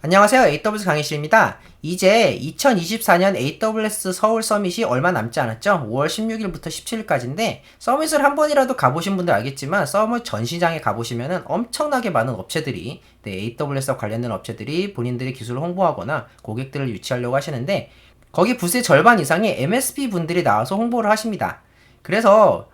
안녕하세요. AWS 강의실입니다. 이제 2024년 AWS 서울 서밋이 얼마 남지 않았죠? 5월 16일부터 17일까지인데 서밋을 한 번이라도 가보신 분들 알겠지만 서밋 전시장에 가보시면은 엄청나게 많은 업체들이 AWS와 관련된 업체들이 본인들의 기술을 홍보하거나 고객들을 유치하려고 하시는데 거기 부스의 절반 이상이 MSP 분들이 나와서 홍보를 하십니다. 그래서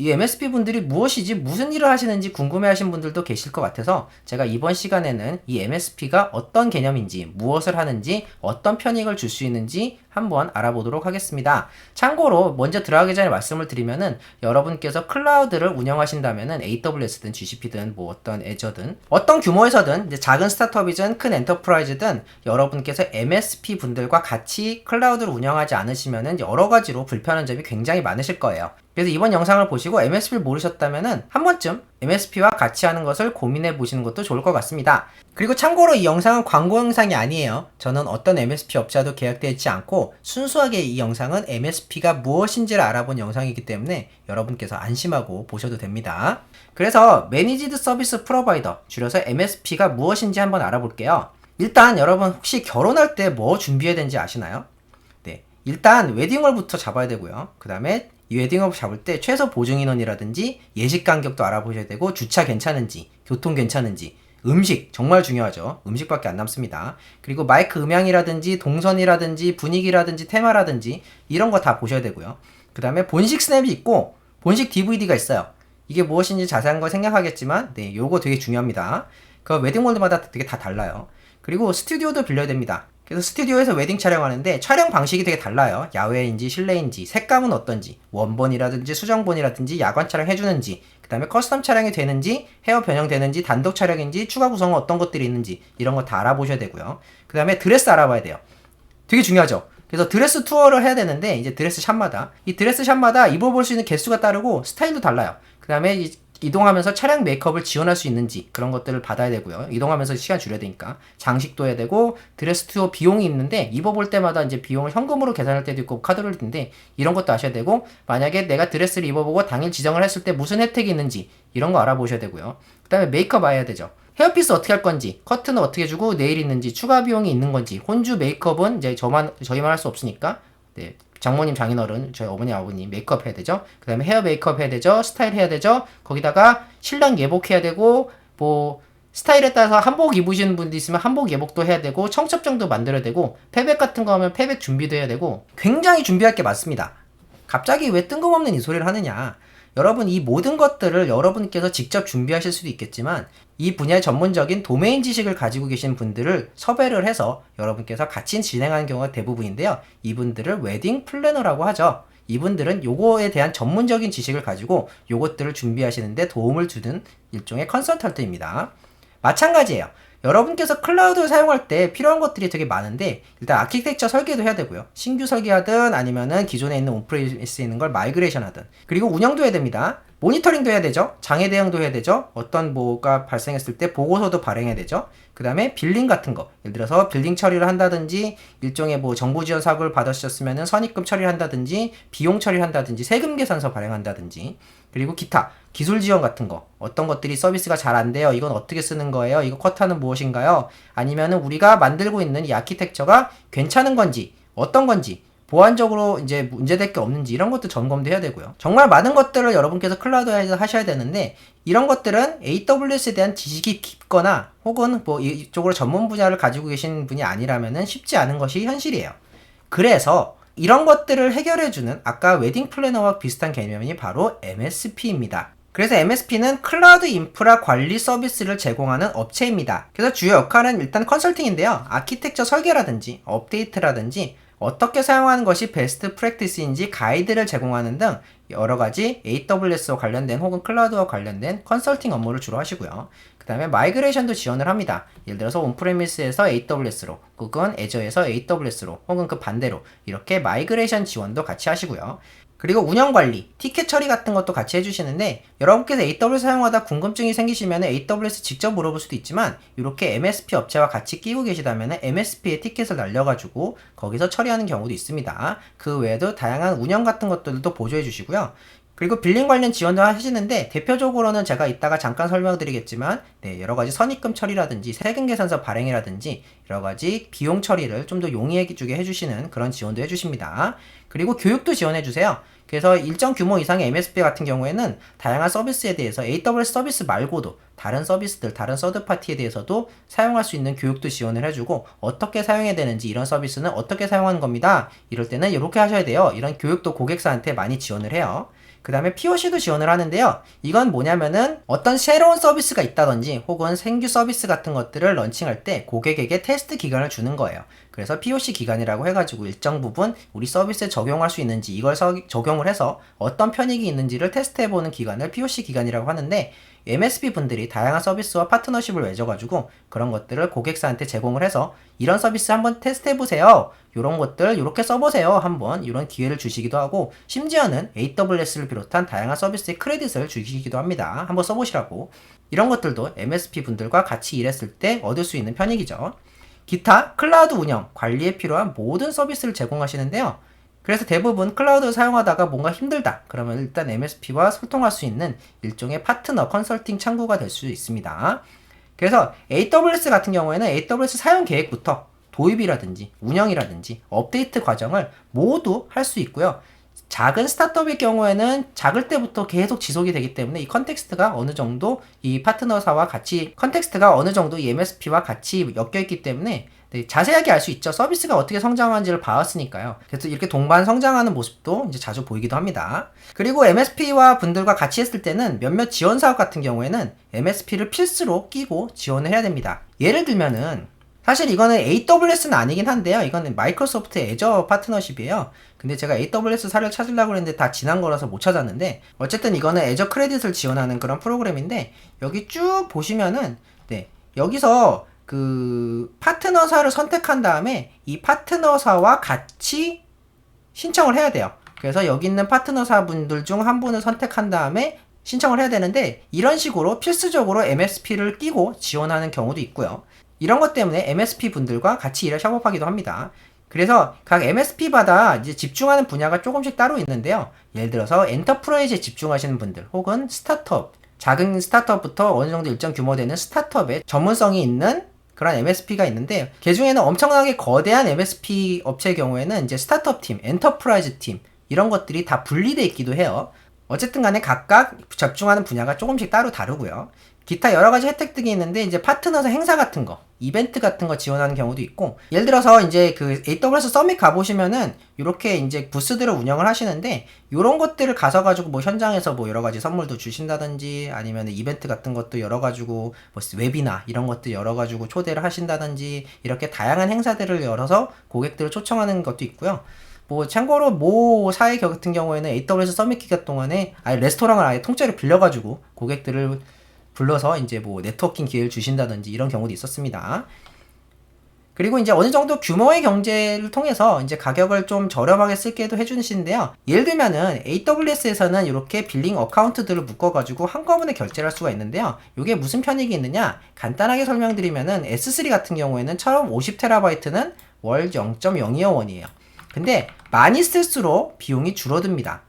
이 MSP 분들이 무엇이지 무슨 일을 하시는지 궁금해하신 분들도 계실 것 같아서 제가 이번 시간에는 이 MSP가 어떤 개념인지 무엇을 하는지 어떤 편익을 줄 수 있는지 한번 알아보도록 하겠습니다. 참고로 먼저 들어가기 전에 말씀을 드리면은 여러분께서 클라우드를 운영하신다면은 AWS든 GCP든 뭐 어떤 애저든 어떤 규모에서든 이제 작은 스타트업이든 큰 엔터프라이즈든 여러분께서 MSP 분들과 같이 클라우드를 운영하지 않으시면은 여러 가지로 불편한 점이 굉장히 많으실 거예요. 그래서 이번 영상을 보시고 MSP를 모르셨다면은 한 번쯤 MSP와 같이 하는 것을 고민해 보시는 것도 좋을 것 같습니다. 그리고 참고로 이 영상은 광고 영상이 아니에요. 저는 어떤 MSP 업자도 계약되어 있지 않고 순수하게 이 영상은 MSP가 무엇인지를 알아본 영상이기 때문에 여러분께서 안심하고 보셔도 됩니다. 그래서 매니지드 서비스 프로바이더, 줄여서 MSP가 무엇인지 한번 알아볼게요. 일단 여러분 혹시 결혼할 때 뭐 준비해야 되는지 아시나요? 네, 일단 웨딩홀부터 잡아야 되고요. 그 다음에 이 웨딩홀 잡을 때 최소 보증인원이라든지 예식 간격도 알아보셔야 되고, 주차 괜찮은지, 교통 괜찮은지, 음식 정말 중요하죠. 음식밖에 안 남습니다. 그리고 마이크 음향이라든지 동선이라든지 분위기라든지 테마라든지 이런 거 다 보셔야 되고요. 그 다음에 본식 스냅이 있고 본식 DVD가 있어요. 이게 무엇인지 자세한 거 생략하겠지만 네, 요거 되게 중요합니다. 그 웨딩홀마다 되게 다 달라요. 그리고 스튜디오도 빌려야 됩니다. 그래서 스튜디오에서 웨딩 촬영하는데 촬영 방식이 되게 달라요. 야외인지 실내인지, 색감은 어떤지, 원본이라든지 수정본이라든지 야관 촬영 해주는지, 그 다음에 커스텀 촬영이 되는지, 헤어 변형되는지, 단독 촬영인지, 추가 구성은 어떤 것들이 있는지 이런 거 다 알아보셔야 되고요. 그 다음에 드레스 알아봐야 돼요. 되게 중요하죠. 그래서 드레스 투어를 해야 되는데 이제 드레스 샵마다 이 드레스 샵마다 입어볼 수 있는 개수가 따르고 스타일도 달라요. 그 다음에 이동하면서 차량 메이크업을 지원할 수 있는지 그런 것들을 받아야 되고요. 이동하면서 시간 줄여야 되니까 장식도 해야 되고, 드레스 투어 비용이 있는데 입어볼 때마다 이제 비용을 현금으로 계산할 때도 있고 카드를 있는데 이런 것도 아셔야 되고, 만약에 내가 드레스를 입어보고 당일 지정을 했을 때 무슨 혜택이 있는지 이런 거 알아보셔야 되고요. 그 다음에 메이크업 해야 되죠. 헤어피스 어떻게 할 건지, 커트는 어떻게 해주고, 네일 있는지, 추가 비용이 있는 건지, 혼주 메이크업은 이제 저희만 할 수 없으니까, 네, 장모님, 장인어른, 저희 어머니, 아버님 메이크업 해야 되죠. 그 다음에 헤어 메이크업 해야 되죠. 스타일 해야 되죠. 거기다가 신랑 예복 해야 되고, 뭐, 스타일에 따라서 한복 입으시는 분도 있으면 한복 예복도 해야 되고, 청첩장도 만들어야 되고, 패백 같은 거 하면 패백 준비도 해야 되고, 굉장히 준비할 게 많습니다. 갑자기 왜 뜬금없는 이 소리를 하느냐. 여러분, 이 모든 것들을 여러분께서 직접 준비하실 수도 있겠지만 이 분야의 전문적인 도메인 지식을 가지고 계신 분들을 섭외를 해서 여러분께서 같이 진행하는 경우가 대부분인데요. 이분들을 웨딩 플래너라고 하죠. 이분들은 요거에 대한 전문적인 지식을 가지고 요것들을 준비하시는데 도움을 주는 일종의 컨설턴트입니다. 마찬가지예요. 여러분께서 클라우드를 사용할 때 필요한 것들이 되게 많은데, 일단 아키텍처 설계도 해야 되고요. 신규 설계하든 아니면은 기존에 있는 온프레미스에 있는 걸 마이그레이션 하든, 그리고 운영도 해야 됩니다. 모니터링도 해야 되죠. 장애 대응도 해야 되죠. 어떤 뭐가 발생했을 때 보고서도 발행해야 되죠. 그 다음에 빌링 같은 거, 예를 들어서 빌링 처리를 한다든지, 일종의 뭐 정부 지원 사고를 받으셨으면은 선입금 처리를 한다든지, 비용 처리를 한다든지, 세금 계산서 발행한다든지, 그리고 기타 기술 지원 같은 거, 어떤 것들이 서비스가 잘 안 돼요, 이건 어떻게 쓰는 거예요, 이거 쿼터는 무엇인가요, 아니면은 우리가 만들고 있는 이 아키텍처가 괜찮은 건지 어떤 건지, 보안적으로 이제 문제될 게 없는지 이런 것도 점검도 해야 되고요. 정말 많은 것들을 여러분께서 클라우드에서 하셔야 되는데, 이런 것들은 AWS에 대한 지식이 깊거나 혹은 뭐 이쪽으로 전문 분야를 가지고 계신 분이 아니라면은 쉽지 않은 것이 현실이에요. 그래서 이런 것들을 해결해주는 아까 웨딩 플래너와 비슷한 개념이 바로 MSP입니다. 그래서 MSP는 클라우드 인프라 관리 서비스를 제공하는 업체입니다. 그래서 주요 역할은 일단 컨설팅인데요. 아키텍처 설계라든지 업데이트라든지 어떻게 사용하는 것이 베스트 프랙티스인지 가이드를 제공하는 등 여러가지 AWS와 관련된 혹은 클라우드와 관련된 컨설팅 업무를 주로 하시고요. 그 다음에 마이그레이션도 지원을 합니다. 예를 들어서 온프레미스에서 AWS로, 혹은 애저에서 AWS로, 혹은 그 반대로 이렇게 마이그레이션 지원도 같이 하시고요. 그리고 운영관리, 티켓 처리 같은 것도 같이 해주시는데, 여러분께서 AWS 사용하다 궁금증이 생기시면 AWS 직접 물어볼 수도 있지만, 이렇게 MSP 업체와 같이 끼고 계시다면 MSP의 티켓을 날려가지고 거기서 처리하는 경우도 있습니다. 그 외에도 다양한 운영 같은 것들도 보조해 주시고요. 그리고 빌링 관련 지원도 하시는데 대표적으로는 제가 이따가 잠깐 설명드리겠지만 여러가지 선입금 처리라든지 세금 계산서 발행이라든지 여러가지 비용 처리를 좀 더 용이해지게 해주시는 그런 지원도 해주십니다. 그리고 교육도 지원해주세요. 그래서 일정 규모 이상의 MSP 같은 경우에는 다양한 서비스에 대해서 AWS 서비스 말고도 다른 서비스들, 다른 서드파티에 대해서도 사용할 수 있는 교육도 지원을 해주고 어떻게 사용해야 되는지 이런 서비스는 어떻게 사용하는 겁니다. 이럴 때는 이렇게 하셔야 돼요. 이런 교육도 고객사한테 많이 지원을 해요. 그 다음에 POC도 지원을 하는데요. 이건 뭐냐면은 어떤 새로운 서비스가 있다든지 혹은 생규 서비스 같은 것들을 런칭할 때 고객에게 테스트 기간을 주는 거예요. 그래서 POC 기간이라고 해가지고 일정 부분 우리 서비스에 적용할 수 있는지 이걸 적용을 해서 어떤 편익이 있는지를 테스트해보는 기간을 POC 기간이라고 하는데 MSP 분들이 다양한 서비스와 파트너십을 맺어가지고 그런 것들을 고객사한테 제공을 해서 이런 서비스 한번 테스트해보세요. 이런 것들 이렇게 써보세요. 한번 이런 기회를 주시기도 하고 심지어는 AWS를 비롯한 다양한 서비스의 크레딧을 주시기도 합니다. 한번 써보시라고. 이런 것들도 MSP 분들과 같이 일했을 때 얻을 수 있는 편익이죠. 기타 클라우드 운영, 관리에 필요한 모든 서비스를 제공하시는데요. 그래서 대부분 클라우드를 사용하다가 뭔가 힘들다. 그러면 일단 MSP와 소통할 수 있는 일종의 파트너 컨설팅 창구가 될 수 있습니다. 그래서 AWS 같은 경우에는 AWS 사용 계획부터 도입이라든지 운영이라든지 업데이트 과정을 모두 할 수 있고요. 작은 스타트업의 경우에는 작을 때부터 계속 지속이 되기 때문에 이 컨텍스트가 어느 정도 이 파트너사와 같이 컨텍스트가 어느 정도 이 MSP와 같이 엮여 있기 때문에 자세하게 알 수 있죠. 서비스가 어떻게 성장하는지를 봐왔으니까요. 그래서 이렇게 동반 성장하는 모습도 이제 자주 보이기도 합니다. 그리고 MSP와 분들과 같이 했을 때는 몇몇 지원 사업 같은 경우에는 MSP를 필수로 끼고 지원을 해야 됩니다. 예를 들면은 사실 이거는 AWS는 아니긴 한데요. 이거는 마이크로소프트 애저 파트너십이에요. 근데 제가 AWS 사례를 찾으려고 했는데 다 지난 거라서 못 찾았는데 어쨌든 이거는 애저 크레딧을 지원하는 그런 프로그램인데 여기 쭉 보시면은 여기서 그 파트너사를 선택한 다음에 이 파트너사와 같이 신청을 해야 돼요. 그래서 여기 있는 파트너사 분들 중 한 분을 선택한 다음에 신청을 해야 되는데 이런 식으로 필수적으로 MSP를 끼고 지원하는 경우도 있고요. 이런 것 때문에 MSP 분들과 같이 일을 협업하기도 합니다. 그래서 각 MSP마다 이제 집중하는 분야가 조금씩 따로 있는데요. 예를 들어서 엔터프라이즈에 집중하시는 분들 혹은 스타트업, 작은 스타트업부터 어느 정도 일정 규모 되는 스타트업에 전문성이 있는 그런 MSP가 있는데 그 중에는 엄청나게 거대한 MSP 업체의 경우에는 이제 스타트업 팀, 엔터프라이즈 팀 이런 것들이 다 분리되어 있기도 해요. 어쨌든 간에 각각 집중하는 분야가 조금씩 따로 다르고요. 기타 여러 가지 혜택들이 있는데 이제 파트너사 행사 같은 거, 이벤트 같은 거 지원하는 경우도 있고 예를 들어서 이제 그 AWS 서밋 가보시면은 이렇게 이제 부스들을 운영을 하시는데 이런 것들을 가서 가지고 뭐 현장에서 뭐 여러 가지 선물도 주신다든지 아니면 이벤트 같은 것도 열어 가지고 뭐 웨비나 이런 것들 열어 가지고 초대를 하신다든지 이렇게 다양한 행사들을 열어서 고객들을 초청하는 것도 있고요. 뭐 참고로 모 사회 같은 경우에는 AWS 서밋 기간 동안에 아예 레스토랑을 아예 통째로 빌려가지고 고객들을 불러서 이제 뭐 네트워킹 기회를 주신다든지 이런 경우도 있었습니다. 그리고 이제 어느 정도 규모의 경제를 통해서 이제 가격을 좀 저렴하게 쓰게도 해주시는데요. 예를 들면은 AWS에서는 이렇게 빌링 어카운트들을 묶어가지고 한꺼번에 결제를 할 수가 있는데요. 이게 무슨 편익이 있느냐? 간단하게 설명드리면은 S3 같은 경우에는 처음 50TB는 월 0.025원이에요. 근데 많이 쓸수록 비용이 줄어듭니다.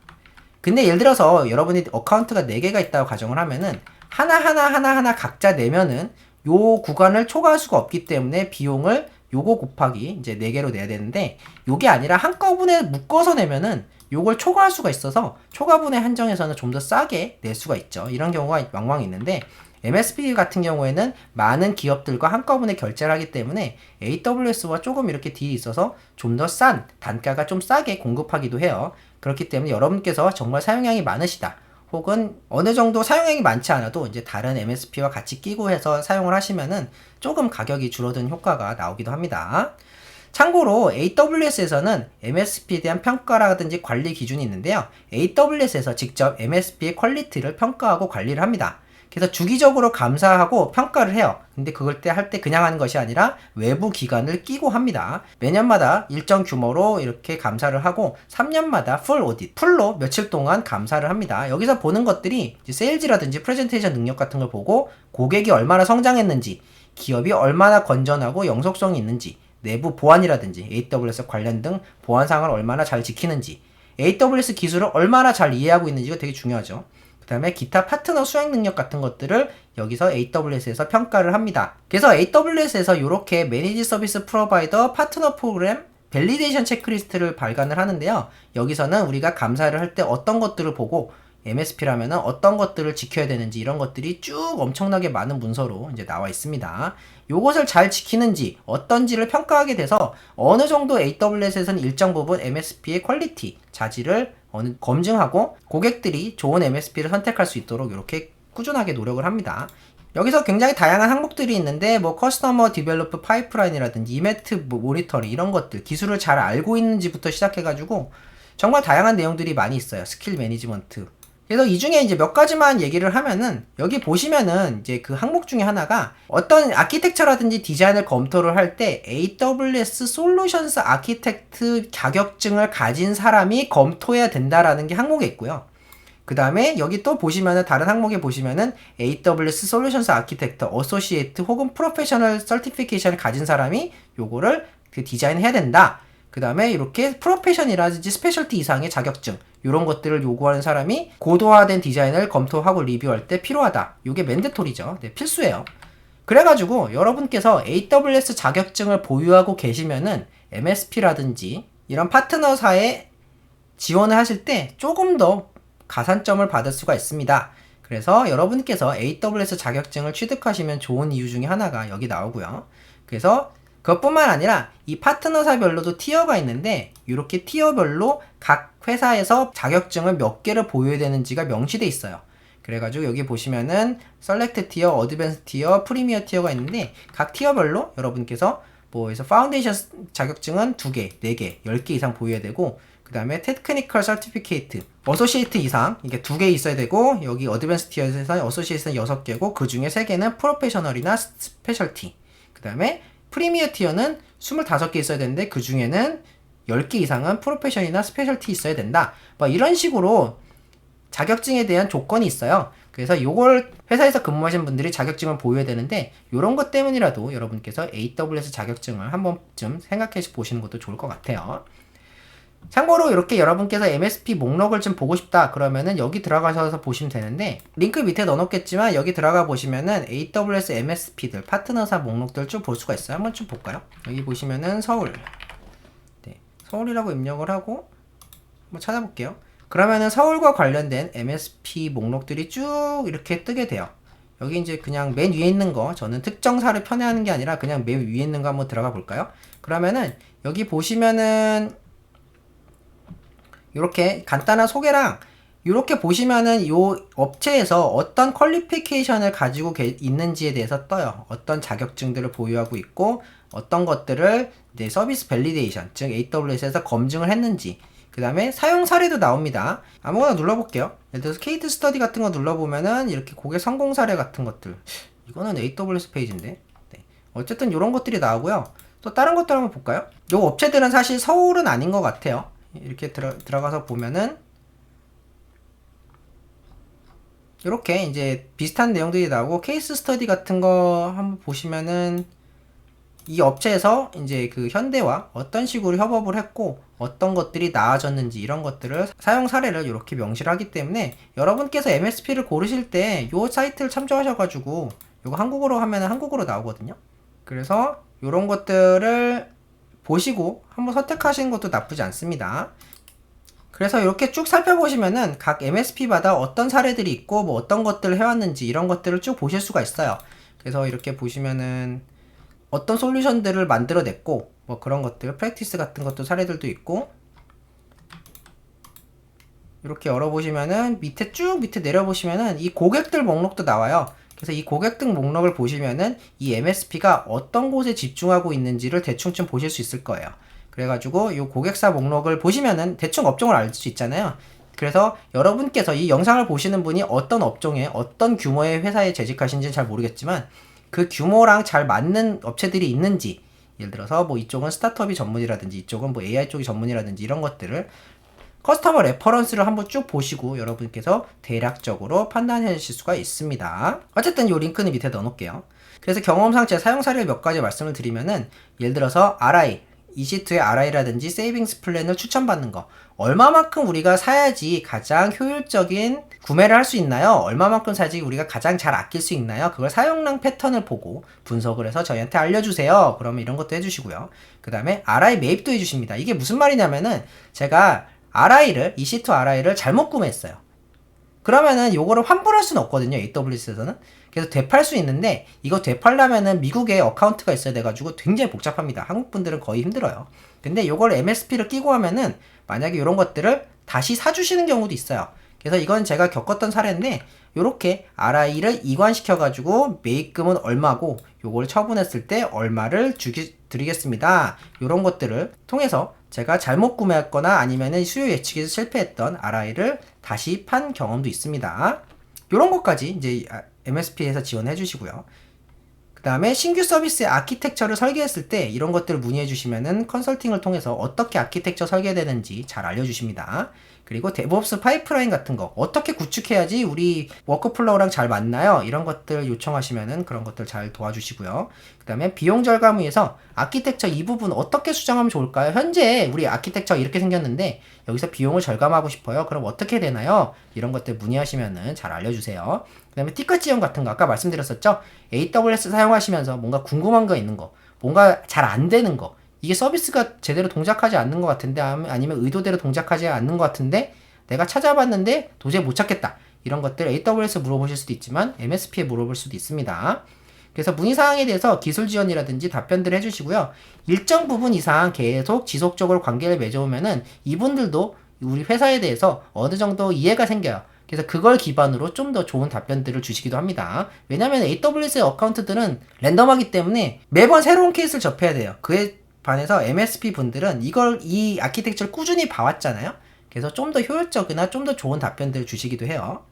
근데 예를 들어서 여러분이 어카운트가 4개가 있다고 가정을 하면은 하나 각자 내면은 요 구간을 초과할 수가 없기 때문에 비용을 요거 곱하기 이제 4개로 내야 되는데 요게 아니라 한꺼번에 묶어서 내면은 요걸 초과할 수가 있어서 초과분의 한정에서는 좀 더 싸게 낼 수가 있죠. 이런 경우가 왕왕 있는데 MSP 같은 경우에는 많은 기업들과 한꺼번에 결제를 하기 때문에 AWS와 조금 이렇게 딜이 있어서 좀 더 싼 단가가 좀 싸게 공급하기도 해요. 그렇기 때문에 여러분께서 정말 사용량이 많으시다. 혹은 어느 정도 사용량이 많지 않아도 이제 다른 MSP와 같이 끼고 해서 사용을 하시면은 조금 가격이 줄어든 효과가 나오기도 합니다. 참고로 AWS에서는 MSP에 대한 평가라든지 관리 기준이 있는데요. AWS에서 직접 MSP의 퀄리티를 평가하고 관리를 합니다. 그래서 주기적으로 감사하고 평가를 해요. 근데 그걸 할 때 그냥 하는 것이 아니라 외부 기관을 끼고 합니다. 매년마다 일정 규모로 이렇게 감사를 하고 3년마다 풀 오딧, 풀로 며칠 동안 감사를 합니다. 여기서 보는 것들이 세일즈라든지 프레젠테이션 능력 같은 걸 보고 고객이 얼마나 성장했는지, 기업이 얼마나 건전하고 영속성이 있는지, 내부 보안이라든지 AWS 관련 등 보안 사항을 얼마나 잘 지키는지, AWS 기술을 얼마나 잘 이해하고 있는지가 되게 중요하죠. 그 다음에 기타 파트너 수행 능력 같은 것들을 여기서 AWS에서 평가를 합니다. 그래서 AWS에서 이렇게 매니지 서비스 프로바이더 파트너 프로그램 밸리데이션 체크리스트를 발간을 하는데요. 여기서는 우리가 감사를 할 때 어떤 것들을 보고 MSP라면은 어떤 것들을 지켜야 되는지 이런 것들이 쭉 엄청나게 많은 문서로 이제 나와 있습니다. 요것을 잘 지키는지 어떤지를 평가하게 돼서 어느 정도 AWS에서는 일정 부분 MSP의 퀄리티, 자질을 검증하고 고객들이 좋은 MSP를 선택할 수 있도록 이렇게 꾸준하게 노력을 합니다. 여기서 굉장히 다양한 항목들이 있는데 뭐 커스터머 디벨로프 파이프라인이라든지 이벤트 모니터링 이런 것들 기술을 잘 알고 있는지부터 시작해가지고 정말 다양한 내용들이 많이 있어요. 스킬 매니지먼트. 그래서 이 중에 이제 몇 가지만 얘기를 하면은 여기 보시면은 이제 그 항목 중에 하나가 어떤 아키텍처라든지 디자인을 검토를 할 때 AWS 솔루션스 아키텍트 자격증을 가진 사람이 검토해야 된다라는 게 항목에 있고요. 그 다음에 여기 또 보시면은 다른 항목에 보시면은 AWS 솔루션스 아키텍트 어소시에이트 혹은 프로페셔널 서티피케이션을 가진 사람이 요거를 그 디자인해야 된다. 그 다음에 이렇게 프로페셔널이라든지 스페셜티 이상의 자격증 이런 것들을 요구하는 사람이 고도화된 디자인을 검토하고 리뷰할 때 필요하다. 이게 맨데토리죠. 네, 필수예요. 그래가지고 여러분께서 AWS 자격증을 보유하고 계시면은 MSP라든지 이런 파트너사에 지원을 하실 때 조금 더 가산점을 받을 수가 있습니다. 그래서 여러분께서 AWS 자격증을 취득하시면 좋은 이유 중에 하나가 여기 나오고요. 그래서 그것뿐만 아니라 이 파트너사별로도 티어가 있는데 이렇게 티어별로 각 회사에서 자격증을 몇 개를 보유해야 되는지가 명시돼 있어요. 그래가지고 여기 보시면은 셀렉트 티어, 어드밴스 티어, 프리미어 티어가 있는데 각 티어별로 여러분께서 그래서 파운데이션 자격증은 2개, 4개, 10개 이상 보유해야 되고 그 다음에 테크니컬 서티피케이트 어소시에이트 이상 이게 2개 있어야 되고 여기 어드밴스 티어에서 어소시에이트는 6개고 그 중에 3개는 프로페셔널이나 스페셜티 그 다음에 프리미어 티어는 25개 있어야 되는데 그 중에는 10개 이상은 프로페셔널이나 스페셜티 있어야 된다. 뭐 이런 식으로 자격증에 대한 조건이 있어요. 그래서 요걸 회사에서 근무하시는 분들이 자격증을 보유해야 되는데 요런 것 때문이라도 여러분께서 AWS 자격증을 한 번쯤 생각해 보시는 것도 좋을 것 같아요. 참고로 이렇게 여러분께서 MSP 목록을 좀 보고 싶다 그러면은 여기 들어가셔서 보시면 되는데 링크 밑에 넣어놓겠지만 여기 들어가 보시면은 AWS MSP들 파트너사 목록들 쭉 볼 수가 있어요. 한번 좀 볼까요? 여기 보시면은 서울 서울이라고 입력을 하고 한번 찾아볼게요. 그러면은 서울과 관련된 MSP 목록들이 쭉 이렇게 뜨게 돼요. 여기 이제 그냥 맨 위에 있는 거 저는 특정사를 편애하는 게 아니라 그냥 맨 위에 있는 거 한번 들어가 볼까요? 그러면은 여기 보시면은 이렇게 간단한 소개랑 이렇게 보시면은 요 업체에서 어떤 퀄리피케이션을 가지고 있는지에 대해서 떠요. 어떤 자격증들을 보유하고 있고 어떤 것들을 이제 서비스 밸리데이션 즉 AWS에서 검증을 했는지 그 다음에 사용 사례도 나옵니다. 아무거나 눌러볼게요. 예를 들어서 케이스 스터디 같은 거 눌러보면은 이렇게 고객 성공 사례 같은 것들 이거는 AWS 페이지인데 네. 어쨌든 이런 것들이 나오고요. 또 다른 것들 한번 볼까요? 요 업체들은 사실 서울은 아닌 것 같아요. 이렇게 들어가서 보면은 이렇게 이제 비슷한 내용들이 나오고 케이스 스터디 같은 거 한번 보시면은 이 업체에서 이제 그 현대와 어떤 식으로 협업을 했고 어떤 것들이 나아졌는지 이런 것들을 사용 사례를 이렇게 명시를 하기 때문에 여러분께서 MSP를 고르실 때 요 사이트를 참조하셔가지고 요거 한국어로 하면은 한국어로 나오거든요. 그래서 요런 것들을 보시고 한번 선택하시는 것도 나쁘지 않습니다. 그래서 이렇게 쭉 살펴보시면은 각 MSP마다 어떤 사례들이 있고 뭐 어떤 것들을 해왔는지 이런 것들을 쭉 보실 수가 있어요. 그래서 이렇게 보시면은 어떤 솔루션들을 만들어냈고 뭐 그런 것들 프랙티스 같은 것도 사례들도 있고 이렇게 열어보시면은 밑에 내려보시면은 이 고객들 목록도 나와요. 그래서 이 고객들 목록을 보시면은 이 MSP가 어떤 곳에 집중하고 있는지를 대충 좀 보실 수 있을 거예요. 그래가지고 이 고객사 목록을 보시면은 대충 업종을 알 수 있잖아요. 그래서 여러분께서 이 영상을 보시는 분이 어떤 업종에 어떤 규모의 회사에 재직하신지는 잘 모르겠지만 그 규모랑 잘 맞는 업체들이 있는지 예를 들어서 뭐 이쪽은 스타트업이 전문이라든지 이쪽은 뭐 AI 쪽이 전문이라든지 이런 것들을 커스터머 레퍼런스를 한번 쭉 보시고 여러분께서 대략적으로 판단하실 수가 있습니다. 어쨌든 이 링크는 밑에 넣어놓을게요. 그래서 경험상 제 사용 사례를 몇 가지 말씀을 드리면은 예를 들어서 RI EC2의 RI라든지 세이빙스 플랜을 추천받는 거. 얼마만큼 우리가 사야지 가장 효율적인 구매를 할 수 있나요? 얼마만큼 사야지 우리가 가장 잘 아낄 수 있나요? 그걸 사용량 패턴을 보고 분석을 해서 저희한테 알려주세요. 그러면 이런 것도 해주시고요. 그 다음에 RI 매입도 해주십니다. 이게 무슨 말이냐면은 제가 EC2 RI를 잘못 구매했어요. 그러면은 요거를 환불할 수는 없거든요. AWS에서는. 그래서 되팔 수 있는데 이거 되팔려면은 미국에 어카운트가 있어야 돼가지고 굉장히 복잡합니다. 한국 분들은 거의 힘들어요. 근데 요걸 MSP를 끼고 하면은 만약에 이런 것들을 다시 사주시는 경우도 있어요. 그래서 이건 제가 겪었던 사례인데 요렇게 RI를 이관시켜가지고 매입금은 얼마고 요걸 처분했을 때 얼마를 드리겠습니다. 요런 것들을 통해서 제가 잘못 구매했거나 아니면은 수요 예측에서 실패했던 RI를 다시 판 경험도 있습니다. 요런 것까지 이제 MSP에서 지원해 주시고요. 그 다음에 신규 서비스의 아키텍처를 설계했을 때 이런 것들을 문의해 주시면은 컨설팅을 통해서 어떻게 아키텍처 설계되는지 잘 알려주십니다. 그리고 데브옵스 파이프라인 같은 거 어떻게 구축해야지 우리 워크플로우랑 잘 맞나요? 이런 것들 요청하시면은 그런 것들 잘 도와주시고요. 그 다음에 비용 절감을 위해서 아키텍처 이 부분 어떻게 수정하면 좋을까요? 현재 우리 아키텍처 이렇게 생겼는데 여기서 비용을 절감하고 싶어요. 그럼 어떻게 되나요? 이런 것들 문의하시면은 잘 알려주세요. 그 다음에 티켓 지원 같은 거 아까 말씀드렸었죠? AWS 사용하시면서 뭔가 궁금한 거 있는 거, 뭔가 잘 안 되는 거, 이게 서비스가 제대로 동작하지 않는 것 같은데 아니면 의도대로 동작하지 않는 것 같은데 내가 찾아봤는데 도저히 못 찾겠다. 이런 것들 AWS 물어보실 수도 있지만 MSP에 물어볼 수도 있습니다. 그래서 문의사항에 대해서 기술 지원이라든지 답변들을 해주시고요. 일정 부분 이상 계속 지속적으로 관계를 맺어오면은 이분들도 우리 회사에 대해서 어느 정도 이해가 생겨요. 그래서 그걸 기반으로 좀 더 좋은 답변들을 주시기도 합니다. 왜냐면 AWS의 어카운트들은 랜덤하기 때문에 매번 새로운 케이스를 접해야 돼요. 그에 반해서 MSP 분들은 이 아키텍처를 꾸준히 봐왔잖아요. 그래서 좀 더 효율적이나 좀 더 좋은 답변들을 주시기도 해요.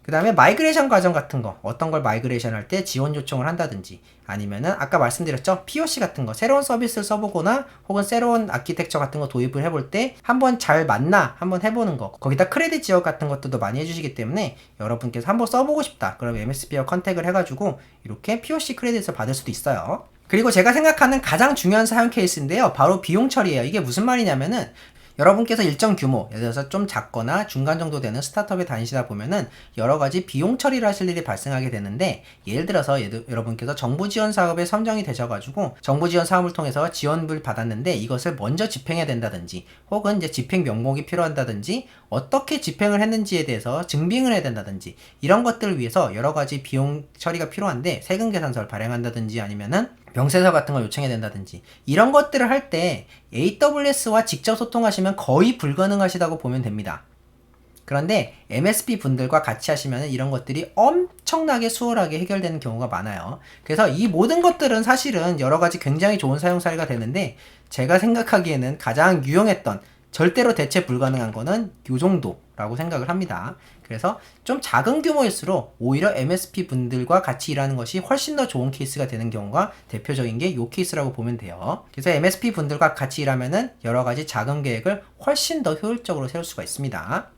그 다음에 마이그레이션 과정 같은 거, 어떤 걸 마이그레이션 할 때 지원 요청을 한다든지 아니면은 아까 말씀드렸죠? POC 같은 거, 새로운 서비스를 써보거나 혹은 새로운 아키텍처 같은 거 도입을 해볼 때 한번 잘 맞나 한번 해보는 거, 거기다 크레딧 지원 같은 것들도 많이 해주시기 때문에 여러분께서 한번 써보고 싶다 그럼 MSP와 컨택을 해가지고 이렇게 POC 크레딧을 받을 수도 있어요. 그리고 제가 생각하는 가장 중요한 사용 케이스인데요, 바로 비용 처리예요. 이게 무슨 말이냐면은 여러분께서 일정 규모, 예를 들어서 좀 작거나 중간 정도 되는 스타트업에 다니시다 보면은 여러 가지 비용 처리를 하실 일이 발생하게 되는데, 예를 들어서 여러분께서 정부 지원 사업에 선정이 되셔가지고 정부 지원 사업을 통해서 지원을 받았는데 이것을 먼저 집행해야 된다든지 혹은 이제 집행 명목이 필요한다든지 어떻게 집행을 했는지에 대해서 증빙을 해야 된다든지 이런 것들을 위해서 여러 가지 비용 처리가 필요한데 세금 계산서를 발행한다든지 아니면은 명세서 같은 걸 요청해야 된다든지 이런 것들을 할 때 AWS와 직접 소통하시면 거의 불가능하시다고 보면 됩니다. 그런데 MSP 분들과 같이 하시면 이런 것들이 엄청나게 수월하게 해결되는 경우가 많아요. 그래서 이 모든 것들은 사실은 여러 가지 굉장히 좋은 사용 사례가 되는데 제가 생각하기에는 가장 유용했던 절대로 대체 불가능한 거는 요 정도라고 생각을 합니다. 그래서 좀 작은 규모일수록 오히려 MSP 분들과 같이 일하는 것이 훨씬 더 좋은 케이스가 되는 경우가 대표적인 게 요 케이스라고 보면 돼요. 그래서 MSP 분들과 같이 일하면은 여러 가지 자금 계획을 훨씬 더 효율적으로 세울 수가 있습니다.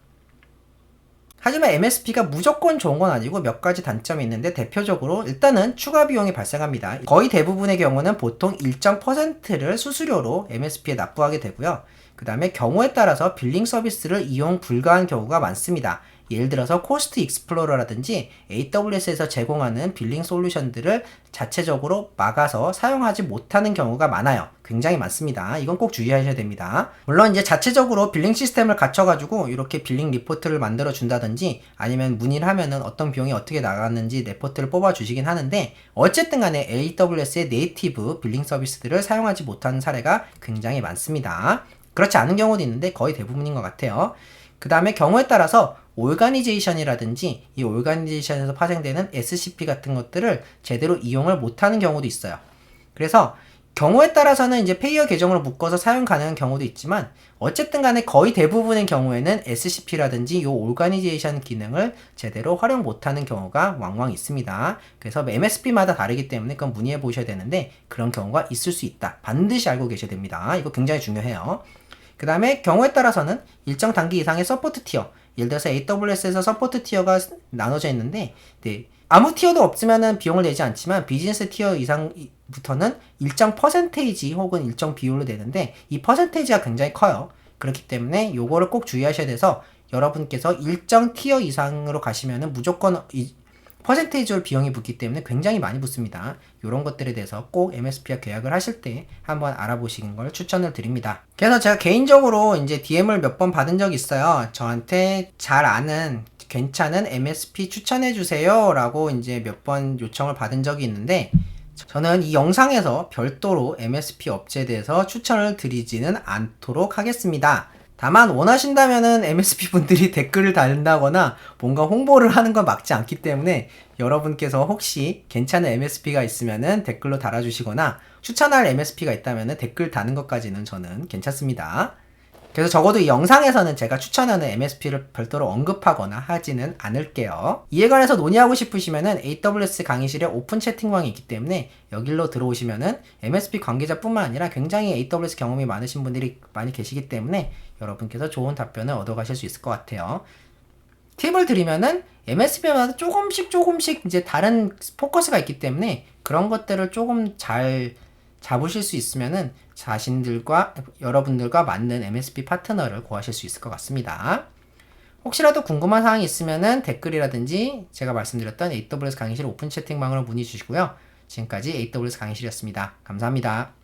하지만 MSP가 무조건 좋은 건 아니고 몇 가지 단점이 있는데 대표적으로 일단은 추가 비용이 발생합니다. 거의 대부분의 경우는 보통 일정 %를 수수료로 MSP에 납부하게 되고요. 그 다음에 경우에 따라서 빌링 서비스를 이용 불가한 경우가 많습니다. 예를 들어서 코스트 익스플로러라든지 AWS에서 제공하는 빌링 솔루션들을 자체적으로 막아서 사용하지 못하는 경우가 많아요. 굉장히 많습니다. 이건 꼭 주의하셔야 됩니다. 물론 이제 자체적으로 빌링 시스템을 갖춰가지고 이렇게 빌링 리포트를 만들어 준다든지 아니면 문의를 하면은 어떤 비용이 어떻게 나갔는지 레포트를 뽑아 주시긴 하는데 어쨌든 간에 AWS의 네이티브 빌링 서비스들을 사용하지 못하는 사례가 굉장히 많습니다. 그렇지 않은 경우도 있는데 거의 대부분인 것 같아요. 그 다음에 경우에 따라서 오르가니제이션이라든지 이 오르가니제이션에서 파생되는 SCP 같은 것들을 제대로 이용을 못하는 경우도 있어요. 그래서 경우에 따라서는 이제 페이어 계정으로 묶어서 사용 가능한 경우도 있지만 어쨌든 간에 거의 대부분의 경우에는 SCP라든지 이 오르가니제이션 기능을 제대로 활용 못하는 경우가 왕왕 있습니다. 그래서 MSP마다 다르기 때문에 그건 문의해 보셔야 되는데 그런 경우가 있을 수 있다. 반드시 알고 계셔야 됩니다. 이거 굉장히 중요해요. 그 다음에 경우에 따라서는 일정 단기 이상의 서포트 티어, 예를 들어서 AWS에서 서포트 티어가 나눠져 있는데 아무 티어도 없으면은 비용을 내지 않지만 비즈니스 티어 이상부터는 일정 퍼센테이지 혹은 일정 비율로 내는데 이 퍼센테이지가 굉장히 커요. 그렇기 때문에 요거를 꼭 주의하셔야 돼서 여러분께서 일정 티어 이상으로 가시면은 무조건 퍼센테이지로 비용이 붙기 때문에 굉장히 많이 붙습니다. 이런 것들에 대해서 꼭 MSP와 계약을 하실 때 한번 알아보시는 걸 추천을 드립니다. 그래서 제가 개인적으로 이제 DM을 몇 번 받은 적이 있어요. 저한테 잘 아는 괜찮은 MSP 추천해주세요 라고 이제 몇 번 요청을 받은 적이 있는데 저는 이 영상에서 별도로 MSP 업체에 대해서 추천을 드리지는 않도록 하겠습니다. 다만 원하신다면은 MSP 분들이 댓글을 달다거나 뭔가 홍보를 하는 건 막지 않기 때문에 여러분께서 혹시 괜찮은 MSP가 있으면은 댓글로 달아주시거나 추천할 MSP가 있다면은 댓글 다는 것까지는 저는 괜찮습니다. 그래서 적어도 이 영상에서는 제가 추천하는 MSP를 별도로 언급하거나 하지는 않을게요. 이에 관해서 논의하고 싶으시면은 AWS 강의실에 오픈 채팅방이 있기 때문에 여기로 들어오시면은 MSP 관계자뿐만 아니라 굉장히 AWS 경험이 많으신 분들이 많이 계시기 때문에 여러분께서 좋은 답변을 얻어가실 수 있을 것 같아요. 팁을 드리면은 MSP마다 조금씩 이제 다른 포커스가 있기 때문에 그런 것들을 조금 잘 잡으실 수 있으면은 여러분들과 맞는 MSP 파트너를 구하실 수 있을 것 같습니다. 혹시라도 궁금한 사항이 있으면은 댓글이라든지 제가 말씀드렸던 AWS 강의실 오픈 채팅방으로 문의 주시고요. 지금까지 AWS 강의실이었습니다. 감사합니다.